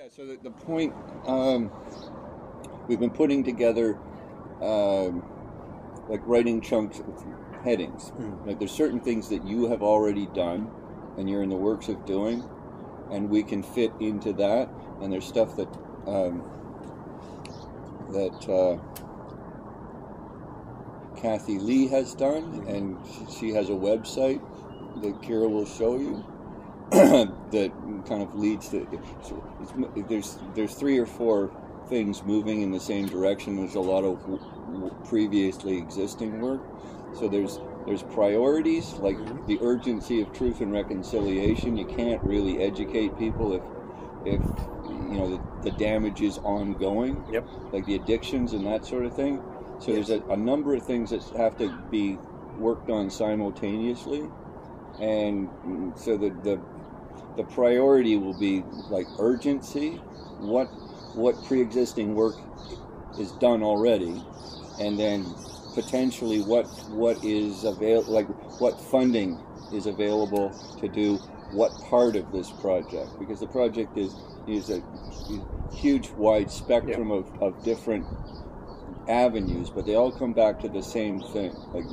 Yeah, so the point, we've been putting together like writing chunks of headings. Like there's certain things that you have already done and you're in the works of doing, and we can fit into that. And there's stuff that Kathy Lee has done, and she has a website that Ciera will show you that kind of leads to. There's 3 or 4 things moving in the same direction. There's a lot of previously existing work. So there's priorities, like the urgency of truth and reconciliation. You can't really educate people if you know the damage is ongoing. Yep. Like the addictions and that sort of thing. So there's a number of things that have to be worked on simultaneously, and so the priority will be like urgency, what pre-existing work is done already, and then potentially what is available, like what funding is available to do what part of this project, because the project is a huge wide spectrum of different avenues, but they all come back to the same thing, like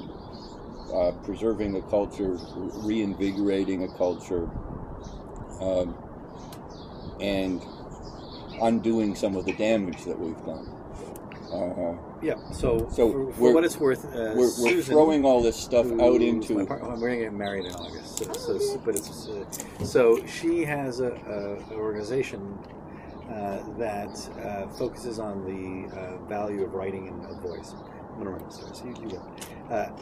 preserving a culture, reinvigorating a culture, and undoing some of the damage that we've done. So for what it's worth, we're Susan, throwing all this stuff out into. We're going to get married in August, so she has an organization that focuses on the value of writing and of voice. I'm going to run upstairs. You go.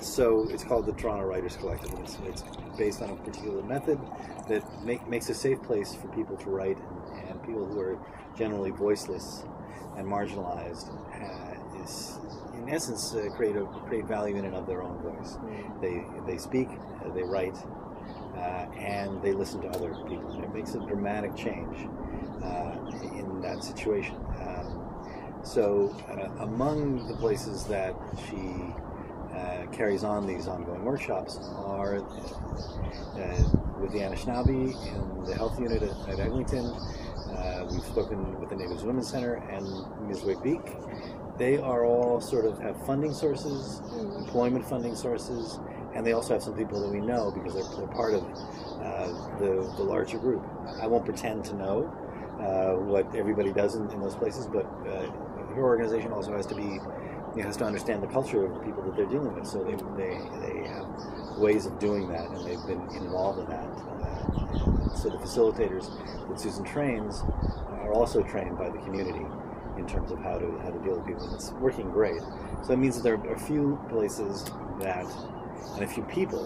So it's called the Toronto Writers Collective, and it's based on a particular method that makes a safe place for people to write, and people who are generally voiceless and marginalized is, in essence, create value in and of their own voice. They speak, they write, and they listen to other people. And it makes a dramatic change in that situation. So among the places that she carries on these ongoing workshops are with the Anishinaabe in the health unit at Eglinton. We've spoken with the Natives Women's Center and Ms. Beek. They are all sort of have funding sources, employment funding sources, and they also have some people that we know because they're part of the larger group. I won't pretend to know what everybody does in those places, but her organization also has to understand the culture of the people that they're dealing with. So they have ways of doing that, and they've been involved in that. So the facilitators that Susan trains are also trained by the community in terms of how to deal with people. And it's working great. So that means that there are a few places and a few people,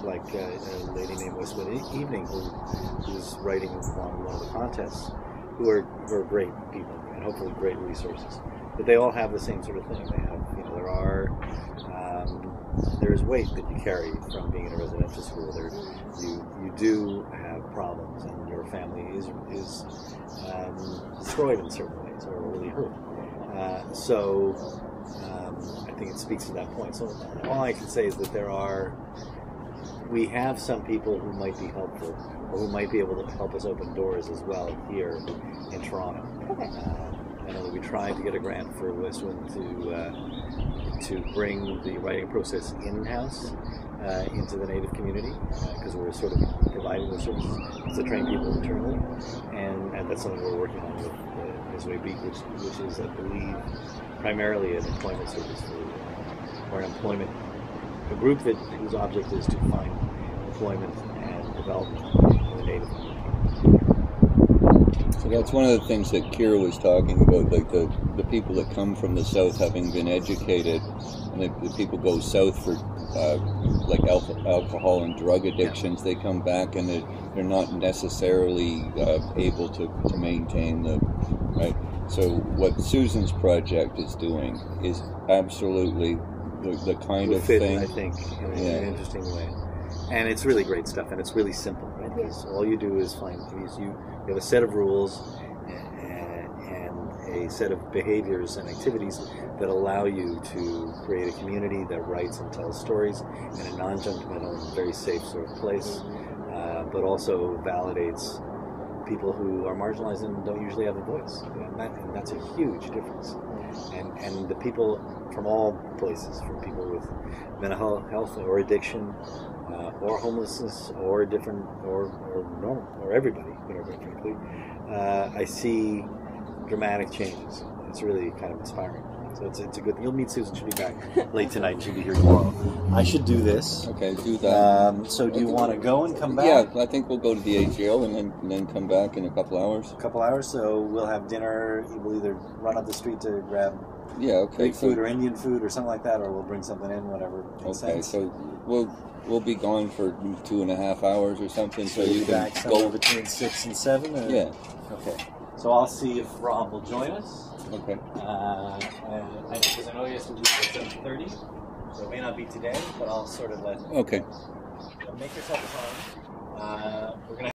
like a lady named Westwood Evening, who's writing on one of the contests, who are great people and hopefully great resources. But they all have the same sort of thing. They have, there's weight that you carry from being in a residential school. You do have problems, and your family is destroyed in certain ways or really hurt. So I think it speaks to that point. So all I can say is that we have some people who might be helpful, or who might be able to help us open doors as well here in Toronto. Okay. I know that we tried to get a grant for Westwood to bring the writing process in-house into the Native community, because we're sort of providing those services to train people internally, and that's something we're working on with Ms. Beek, which is, I believe, primarily an employment service or a group whose object is to find employment and development in the Native community. So that's one of the things that Ciera was talking about, like the people that come from the South having been educated, and the people go south for like alcohol and drug addictions. They come back and they're not necessarily able to maintain right. So what Susan's project is doing is absolutely the kind of thing. I think, in an interesting way. And it's really great stuff, and it's really simple, right? Because all you do is you have a set of rules and a set of behaviors and activities that allow you to create a community that writes and tells stories in a non-judgmental, very safe sort of place, but also validates people who are marginalized and don't usually have a voice. And that's a huge difference. And the people from all places, from people with mental health or addiction, or homelessness, or different, or normal, or everybody, frankly, I see dramatic changes. It's really kind of inspiring. So it's a good. You'll meet Susan. She'll be back late tonight. She'll be here tomorrow. I should do this. Okay, do that. So do you want to go and come back? Yeah, I think we'll go to the AGL and then come back in a couple hours. A couple hours. So we'll have dinner. We'll either run up the street to grab Greek food or Indian food or something like that, or we'll bring something in, whatever makes sense. So we'll be gone for 2.5 hours or something. So you can back somewhere between 6 and 7. Or? Yeah. Okay. So I'll see if Rob will join us. Okay. Because I know he has to leave at 7:30, so it may not be today, but I'll sort of let. Okay. Make yourself at home. We're gonna.